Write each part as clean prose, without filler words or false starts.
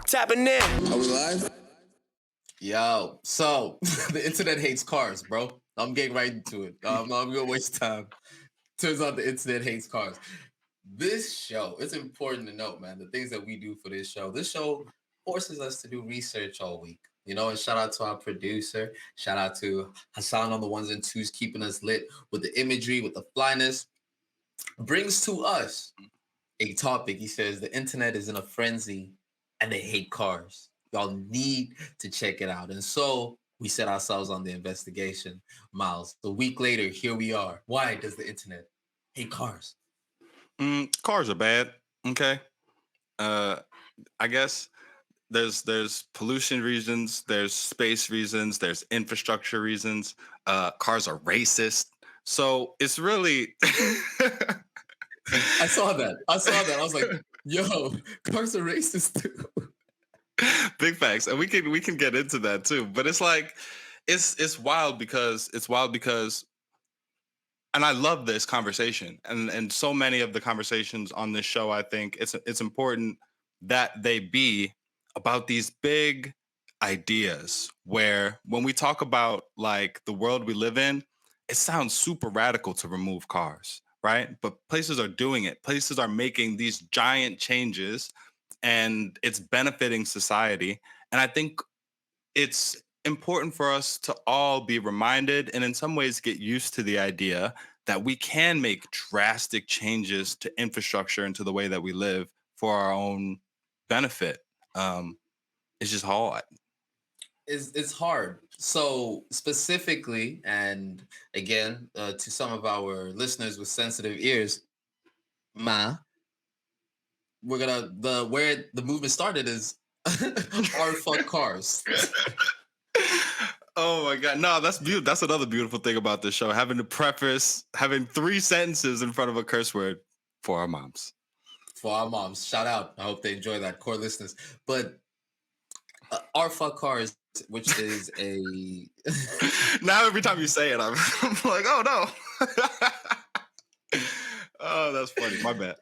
Tapping in. Are we live? Yo, so the internet hates cars, bro. I'm getting right into it. I'm not gonna waste time. Turns out the internet hates cars. This show, it's important to note, man, the things that we do for this show. This show forces us to do research all week. You know, and shout out to our producer. Shout out to Hassan on the ones and twos, keeping us lit with the imagery, with the flyness. Brings to us a topic. He says the internet is in a frenzy and they hate cars. Y'all need to check it out. And so we set ourselves on the investigation, Miles. A week later, here we are. Why does the internet hate cars? Cars are bad. Okay. I guess there's pollution reasons, there's space reasons, there's infrastructure reasons. Cars are racist. So it's really I saw that. I was like, yo, cars are racist too. big facts. And we can get into that too. But it's like it's wild because and I love this conversation. And so many of the conversations on this show, I think it's important that they be about these big ideas where when we talk about like the world we live in, it sounds super radical to remove cars, right? But places are doing it. Places are making these giant changes and it's benefiting society. And I think it's important for us to all be reminded and in some ways get used to the idea that we can make drastic changes to infrastructure and to the way that we live for our own benefit. It's just hard. It's hard. So specifically, and again, to some of our listeners with sensitive ears, we're gonna where the movement started is our fuck cars. Oh my God. No, that's beautiful. That's another beautiful thing about this show. Having having 3 sentences in front of a curse word for our moms. For our moms. Shout out. I hope they enjoy that, core listeners. But our fuck cars, which is a now every time you say it, I'm like, oh no. Oh, that's funny. My bad.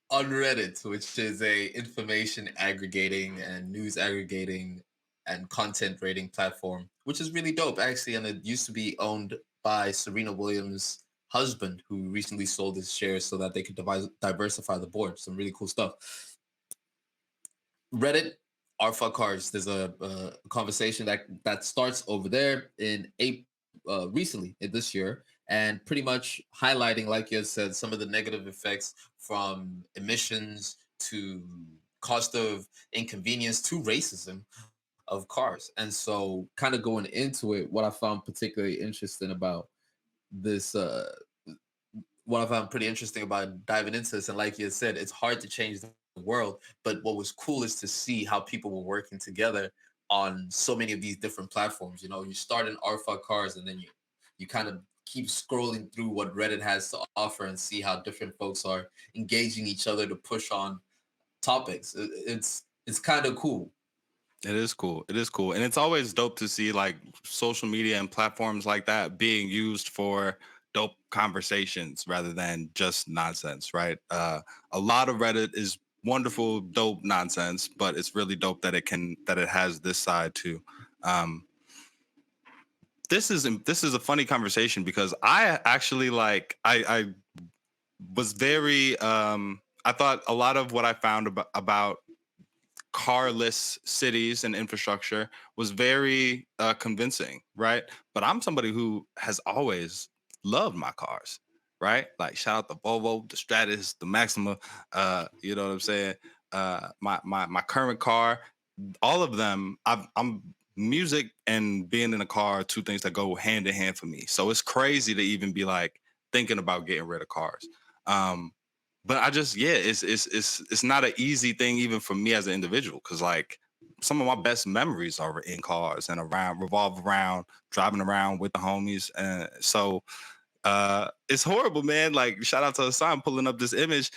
On Reddit, which is a information aggregating and news aggregating and content rating platform, which is really dope, actually. And it used to be owned by Serena Williams' husband, who recently sold his shares so that they could diversify the board. Some really cool stuff. Reddit, our fuck cars. There's a conversation that starts over there in April, recently this year, and pretty much highlighting, like you had said, some of the negative effects from emissions to cost of inconvenience to racism of cars. And so kind of going into it, what I found particularly interesting about this, what I found pretty interesting about diving into this, and like you had said, it's hard to change the world, but what was cool is to see how people were working together on so many of these different platforms. You know, you start in Arfa Cars, and then you kind of keep scrolling through what Reddit has to offer and see how different folks are engaging each other to push on topics. It's kind of cool. It is cool. It is cool. And it's always dope to see like social media and platforms like that being used for dope conversations rather than just nonsense, right? A lot of Reddit is wonderful, dope nonsense, but it's really dope that it has this side too. This is a funny conversation because I actually I was very I thought a lot of what I found about carless cities and infrastructure was very convincing, right? But I'm somebody who has always loved my cars, right? Like shout out the Volvo, the Stratus, the Maxima, you know what I'm saying? My current car, all of them, I'm music and being in a car are 2 things that go hand in hand for me. So it's crazy to even be like thinking about getting rid of cars. But I just, yeah, it's not an easy thing even for me as an individual, because like some of my best memories are in cars and revolve around driving around with the homies. And so it's horrible, man. Like shout out to Hassan pulling up this image.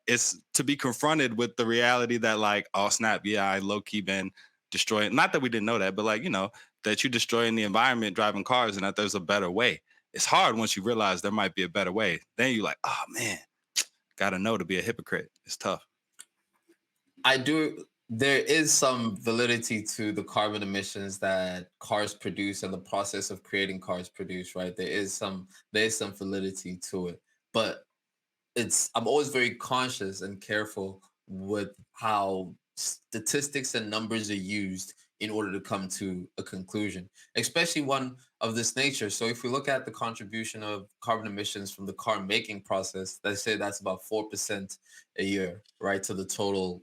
It's to be confronted with the reality that like, oh snap, yeah, I low key been destroying. Not that we didn't know that, but like, you know, that you're destroying the environment driving cars and that there's a better way. It's hard once you realize there might be a better way. Then you're like, oh man, gotta know to be a hypocrite. It's tough. I do there is some validity to the carbon emissions that cars produce and the process of creating cars produce, right? There is some validity to it. But I'm always very conscious and careful with how statistics and numbers are used in order to come to a conclusion, especially one of this nature. So if we look at the contribution of carbon emissions from the car making process, they say that's about 4% a year, right, to the total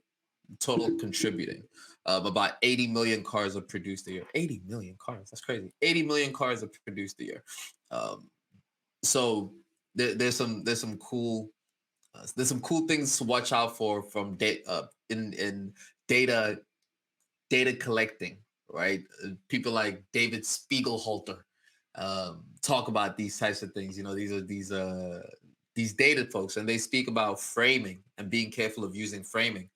contributing. About 80 million cars are produced a year. 80 million cars, that's crazy. 80 million cars are produced a year. Um, so there's some cool things to watch out for from in data data collecting, right? People like David Spiegelhalter talk about these types of things. You know, these data folks, and they speak about framing and being careful of using framing.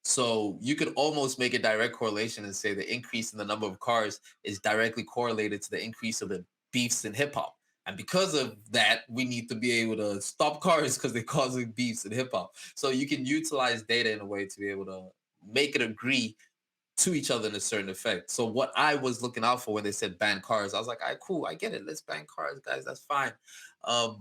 So you could almost make a direct correlation and say the increase in the number of cars is directly correlated to the increase of the beefs in hip hop. And because of that, we need to be able to stop cars because they're causing beefs in hip hop. So you can utilize data in a way to be able to make it agree to each other in a certain effect. So what I was looking out for when they said ban cars, I was like, all right, cool, I get it. Let's ban cars, guys. That's fine.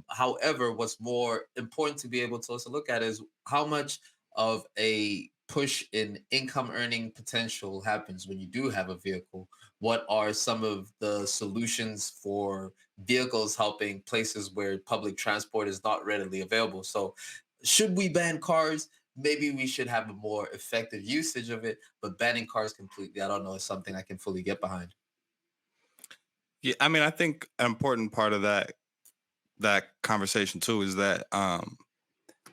However, what's more important to be able to also look at is how much of a push in income earning potential happens when you do have a vehicle. What are some of the solutions for vehicles helping places where public transport is not readily available? So should we ban cars? Maybe we should have a more effective usage of it, but banning cars completely, I don't know, is something I can fully get behind. Yeah, I mean, I think an important part of that conversation too is that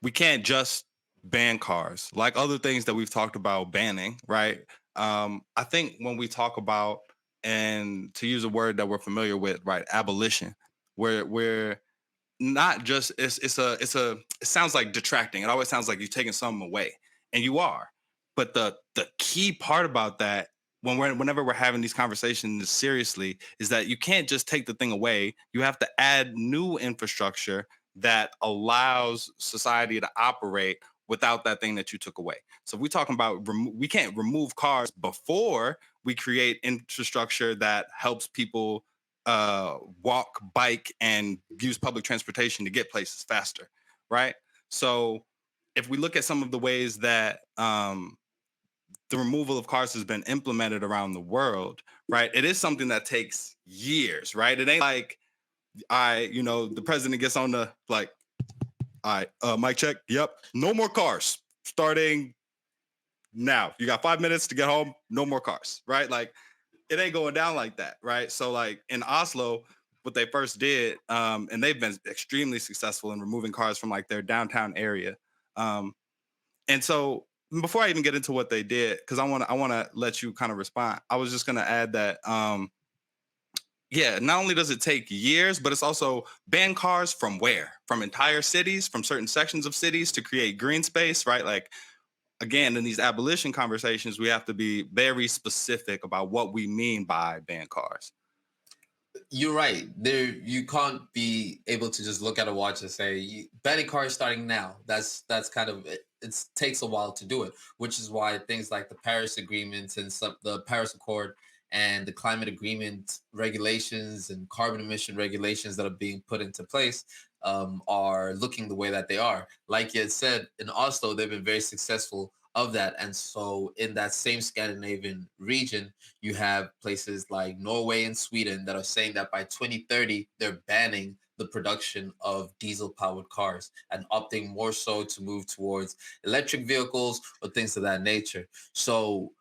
we can't just ban cars like other things that we've talked about banning, right? I think when we talk about, and to use a word that we're familiar with, right, abolition, where we're not just it sounds like detracting. It always sounds like you're taking something away, and you are. But the key part about that, whenever we're having these conversations seriously, is that you can't just take the thing away. You have to add new infrastructure that allows society to operate without that thing that you took away. So if we're talking about we can't remove cars before we create infrastructure that helps people walk, bike, and use public transportation to get places faster, right? So if we look at some of the ways that the removal of cars has been implemented around the world, right? It is something that takes years, right? It ain't like the president gets on the like, all right, mic check. Yep, no more cars starting now. You got 5 minutes to get home. No more cars, right? Like it ain't going down like that, right? So like in Oslo, what they first did, and they've been extremely successful in removing cars from like their downtown area. Um, and so before I even get into what they did, because I want to let you kind of respond. I was just gonna add that yeah, not only does it take years, but it's also ban cars from where? From entire cities, from certain sections of cities to create green space, right? Like again, in these abolition conversations, we have to be very specific about what we mean by ban cars. You're right. There, you can't be able to just look at a watch and say banning cars starting now. That's kind of it. It takes a while to do it, which is why things like the Paris Agreement and the Paris Accord and the climate agreement regulations and carbon emission regulations that are being put into place are looking the way that they are. Like you had said, in Oslo, they've been very successful of that, and so in that same Scandinavian region you have places like Norway and Sweden that are saying that by 2030, they're banning the production of diesel powered cars and opting more so to move towards electric vehicles or things of that nature. So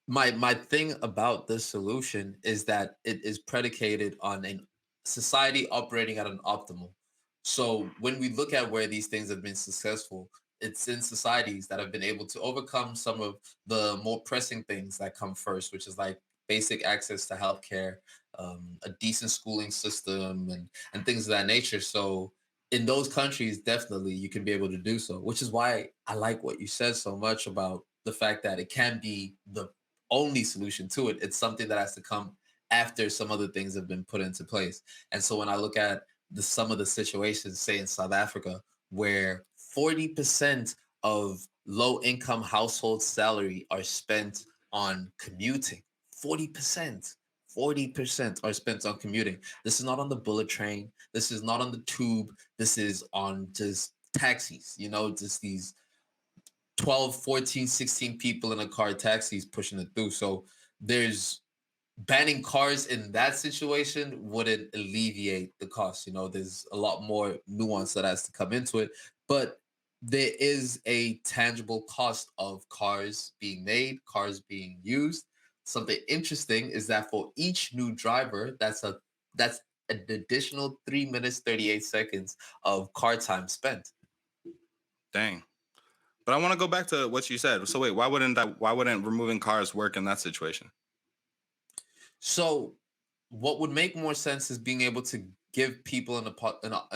my thing about this solution is that it is predicated on a society operating at an optimal. So when we look at where these things have been successful, it's in societies that have been able to overcome some of the more pressing things that come first, which is like basic access to healthcare, a decent schooling system, and things of that nature. So in those countries, definitely you can be able to do so, which is why I like what you said so much about the fact that it can be the only solution to it. It's something that has to come after some other things have been put into place. And so when I look at some of the situations, say in South Africa, where 40% of low income household salary are spent on commuting. 40%. 40% are spent on commuting. This is not on the bullet train. This is not on the tube. This is on just taxis, just these 12, 14, 16 people in a car taxis pushing it through. So there's banning cars in that situation wouldn't alleviate the cost. There's a lot more nuance that has to come into it, but there is a tangible cost of cars being made, cars being used. Something interesting is that for each new driver, that's an additional 3 minutes 38 seconds of car time spent. Dang. But I want to go back to what you said. So wait, why wouldn't removing cars work in that situation? So, what would make more sense is being able to give people in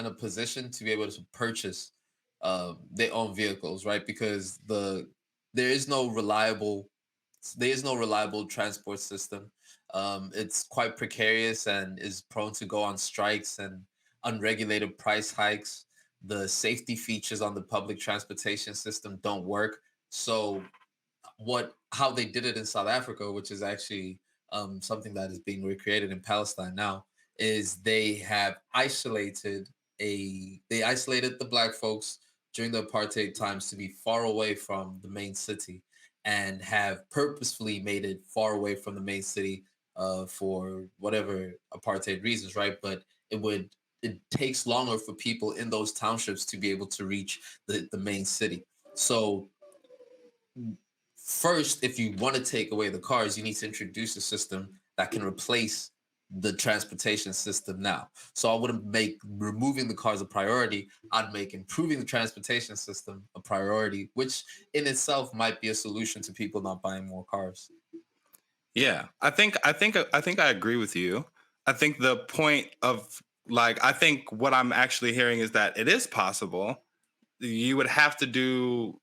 a position to be able to purchase their own vehicles, right? Because there is no reliable there is no reliable transport system. It's quite precarious and is prone to go on strikes and unregulated price hikes. The safety features on the public transportation system don't work. So what how they did it in South Africa, which is actually something that is being recreated in Palestine now, is they isolated the black folks during the apartheid times to be far away from the main city, and have purposefully made it far away from the main city for whatever apartheid reasons, right? But it takes longer for people in those townships to be able to reach the main city. So first, if you want to take away the cars, you need to introduce a system that can replace the transportation system now. So I wouldn't make removing the cars a priority. I'd make improving the transportation system a priority, which in itself might be a solution to people not buying more cars. Yeah, I think I agree with you. I think the point of like I think what I'm actually hearing is that it is possible. You would have to do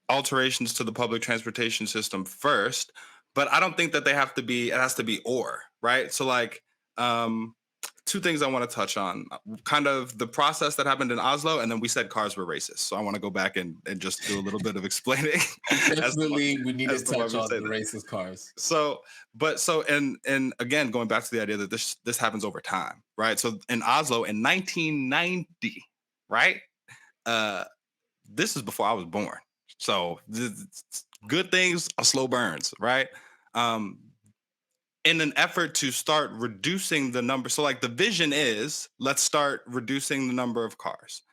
alterations to the public transportation system first, but I don't think that they have to be it has to be or, right? So like um two things I want to touch on. Kind of the process that happened in Oslo, and then we said cars were racist. So I want to go back and just do a little bit of explaining as to, Definitely, we need to as to why touch we on say the that. racist cars. So and again going back to the idea that this happens over time, right? So in Oslo in 1990, right? Uh this is before I was born. So good things are slow burns, right? Um in an effort to start reducing the number. So like the vision is let's start reducing the number of cars.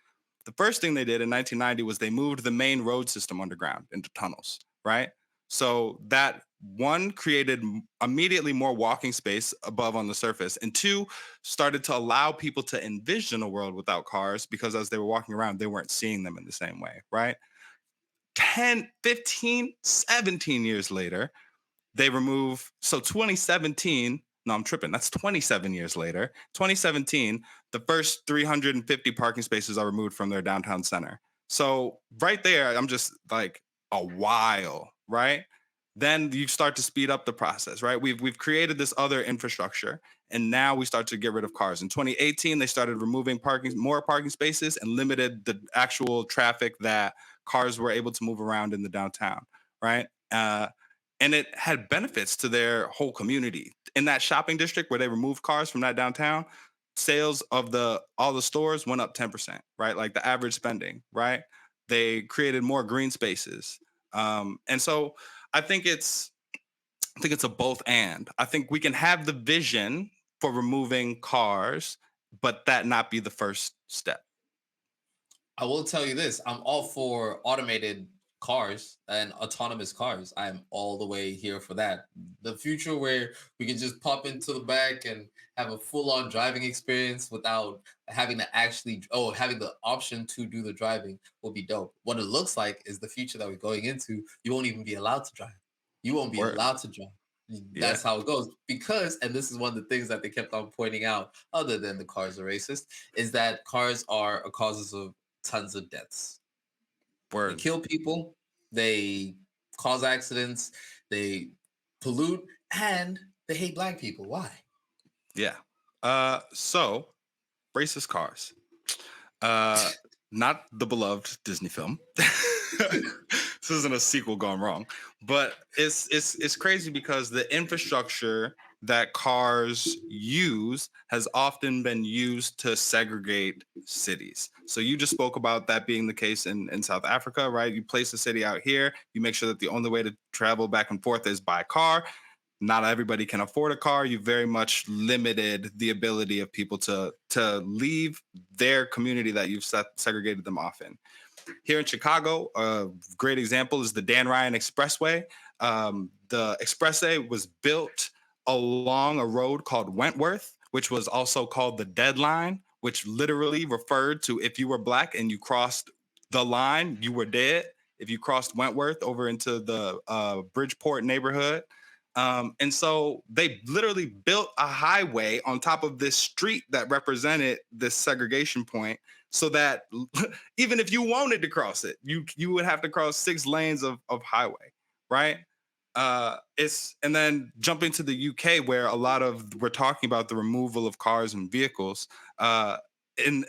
The first thing they did in 1990 was they moved the main road system underground into tunnels, right? So that one created immediately more walking space above on the surface, and two started to allow people to envision a world without cars because as they were walking around, they weren't seeing them in the same way, right? 10, 15, 17 years later, they remove, so 2017, no, I'm tripping. That's 27 years later. 2017, the first 350 parking spaces are removed from their downtown center. So right there, I'm just like a while, right? Then you start to speed up the process, right? We've created this other infrastructure, and now we start to get rid of cars. In 2018, they started removing more parking spaces and limited the actual traffic that cars were able to move around in the downtown, right? And it had benefits to their whole community. In that shopping district where they removed cars from that downtown, sales of the all the stores went up 10%, right? Like the average spending, right? They created more green spaces. And so I think it's I think it's a both and. I think we can have the vision for removing cars, but that not be the first step. I will tell you this: I'm all for automated cars and autonomous cars. I'm all the way here for that. The future where we can just pop into the back and have a full-on driving experience without having to having the option to do the driving will be dope. What it looks like is the future that we're going into. You won't even be allowed to drive. You won't be Word. allowed to drive. Yeah. That's how it goes. Because, and this is one of the things that they kept on pointing out, other than the cars are racist, is that cars are a causes of tons of deaths. They Word. kill people, they cause accidents, they pollute, and they hate black people. Why? Yeah. So racist cars. Uh, not the beloved Disney film. this isn't a sequel gone wrong, but it's crazy because the infrastructure that cars use has often been used to segregate cities. So you just spoke about that being the case in South Africa, right? You place a city out here, you make sure that the only way to travel back and forth is by car. Not everybody can afford a car. You very much limited the ability of people to leave their community that you've segregated them off in. Here in Chicago, a great example is the Dan Ryan Expressway. The expressway was built along a road called Wentworth, which was also called the Deadline, which literally referred to if you were black and you crossed the line, you were dead. If you crossed Wentworth over into the Bridgeport neighborhood. And so they literally built a highway on top of this street that represented this segregation point so that even if you wanted to cross it, you would have to cross 6 lanes of highway, right? It's and then jump into the UK where a lot of we're talking about the removal of cars and vehicles. In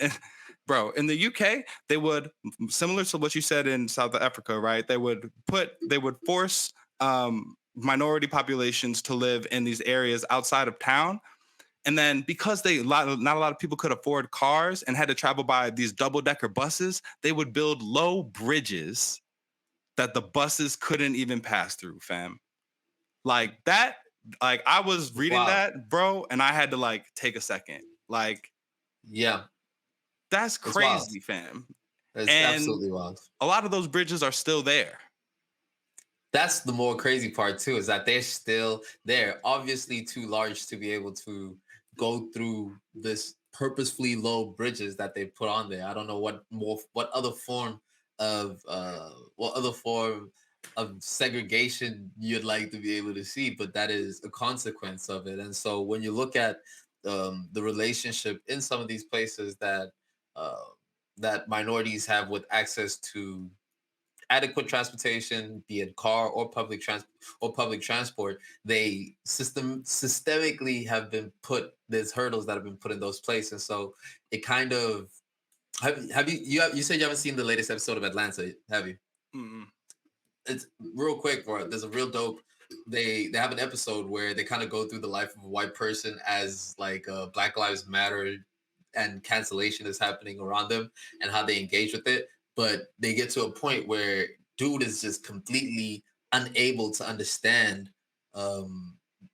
bro, in the UK, they would similar to what you said in South Africa, right? They would force minority populations to live in these areas outside of town. And then because not a lot of people could afford cars and had to travel by these double-decker buses, they would build low bridges that the buses couldn't even pass through, fam. Like that, like I was reading Wow. that, bro, and I had to like take a second. Like, Yeah, that's it's wild. crazy, fam. It's And absolutely wild. a lot of those bridges are still there. That's the more crazy part too, is that they're still there, obviously too large to be able to go through this purposefully low bridges that they put on there. I don't know what other form of segregation you'd like to be able to see, but that is a consequence of it. And so when you look at the relationship in some of these places uh, that minorities have with access to adequate transportation, be it car or public transport, they systemically have been put there's hurdles that have been put in those places. So it kind of you said you haven't seen the latest episode of Atlanta, have you? Mm-mm. It's real quick, bro. There's a real dope. They have an episode where they kind of go through the life of a white person as like Black Lives Matter and cancellation is happening around them and how they engage with it. But they get to a point where dude is just completely unable to understand.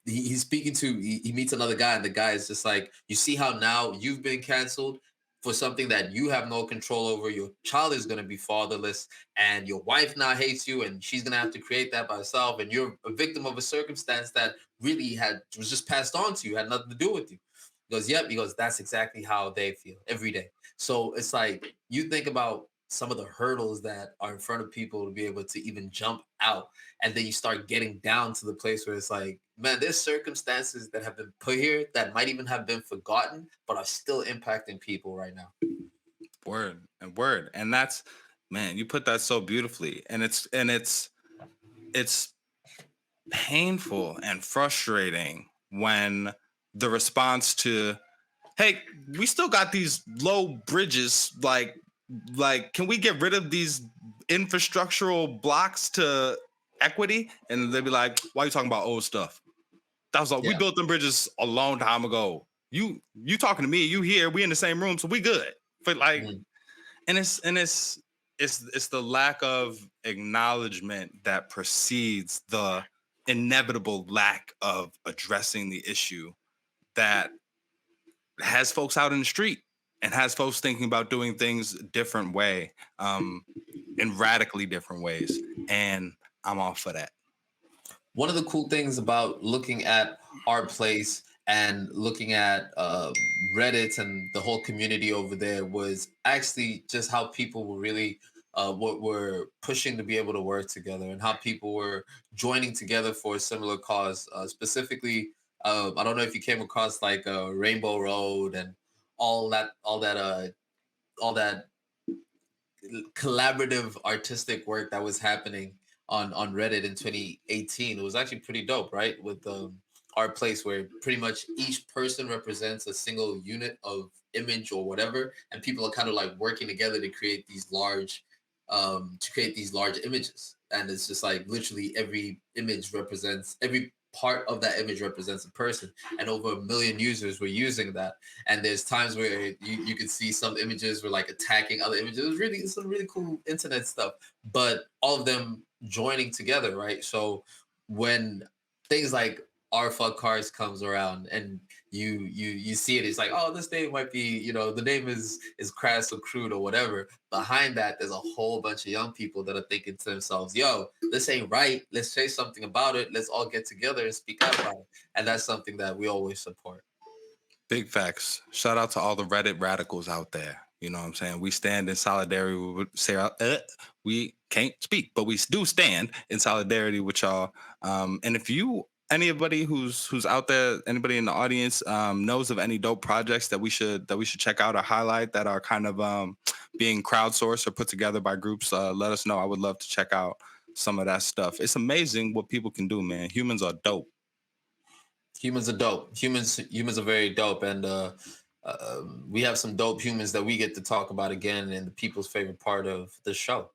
He's speaking to he meets another guy, and the guy is just like, you see how now you've been canceled for something that you have no control over. Your child is going to be fatherless, and your wife now hates you, and she's going to have to create that by herself, and you're a victim of a circumstance that really was just passed on to you, had nothing to do with you. He goes, yep. He goes, that's exactly how they feel every day. So it's like you think about some of the hurdles that are in front of people to be able to even jump out. And then you start getting down to the place where it's like, man, there's circumstances that have been put here that might even have been forgotten, but are still impacting people right now. Word. And that's, man, you put that so beautifully. And it's painful and frustrating when the response to, hey, we still got these low bridges, like can we get rid of these infrastructural blocks to equity? And they'd be like, why are you talking about old stuff? That was like, we Yeah. built them bridges a long time ago. You talking to me, you here, we in the same room, so we good. But like, Mhm. and it's the lack of acknowledgement that precedes the inevitable lack of addressing the issue that has folks out in the street and has folks thinking about doing things a different way, in radically different ways. And I'm all for that. One of the cool things about looking at our place and looking at Reddit and the whole community over there was actually just how people were really what were pushing to be able to work together and how people were joining together for a similar cause. Specifically, I don't know if you came across like Rainbow Road and all that, all that, all that collaborative artistic work that was happening on Reddit in 2018. It was actually pretty dope, right? With our place where pretty much each person represents a single unit of image or whatever, and people are kind of like working together to create these large images. and it's just like literally every part of that image represents a person, and over 1 million users were using that. And there's times where you could see some images were like attacking other images. It was really some really cool internet stuff, but all of them joining together, right? So when things like R fuck cars comes around and you see it, it's like, oh, this name might be, the name is crass or crude or whatever. Behind that, there's a whole bunch of young people that are thinking to themselves, yo, this ain't right. Let's say something about it. Let's all get together and speak out about it. And that's something that we always support. Big facts. Shout out to all the Reddit radicals out there. You know what I'm saying? We stand in solidarity with Sarah. We can't speak, but we do stand in solidarity with y'all. And if anybody who's out there, anybody in the audience knows of any dope projects that we should check out or highlight that are kind of being crowdsourced or put together by groups, let us know. I would love to check out some of that stuff. It's amazing what people can do, man. Humans are dope. Humans are dope. Humans are very dope, and we have some dope humans that we get to talk about again in the people's favorite part of the show.